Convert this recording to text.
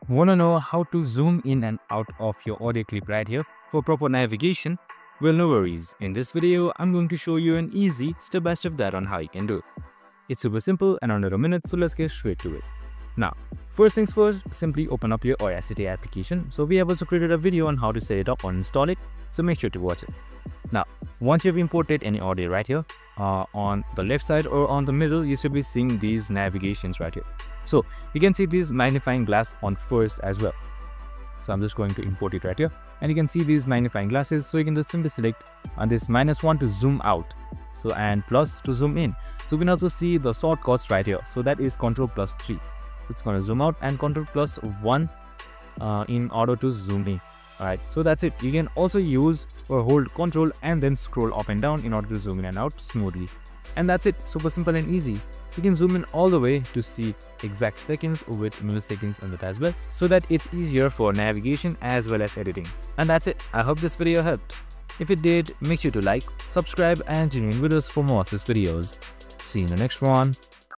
Want to know how to zoom in and out of your audio clip right here for proper navigation? Well, no worries. In this video, I'm going to show you an easy step-by-step guide on how you can do it. It's super simple and under a minute, so let's get straight to it. Now, first things first, simply open up your Audacity application. So we have also created a video on how to set it up or install it, so make sure to watch it. Now, once you've imported any audio right here, on the left side or on the middle, you should be seeing these navigations right here. So you can see this magnifying glass on first as well. So I'm just going to import it right here, and you can see these magnifying glasses. So you can just simply select on this -1 to zoom out, so and plus to zoom in. So we can also see the shortcuts right here. So that is Ctrl+3. It's going to zoom out, and Ctrl+1 in order to zoom in. Alright, so that's it. You can also use or hold Ctrl and then scroll up and down in order to zoom in and out smoothly. And that's it. Super simple and easy. You can zoom in all the way to see exact seconds with milliseconds on it as well, so that it's easier for navigation as well as editing. And that's it. I hope this video helped. If it did, make sure to like, subscribe and tune in with us for more of these videos. See you in the next one.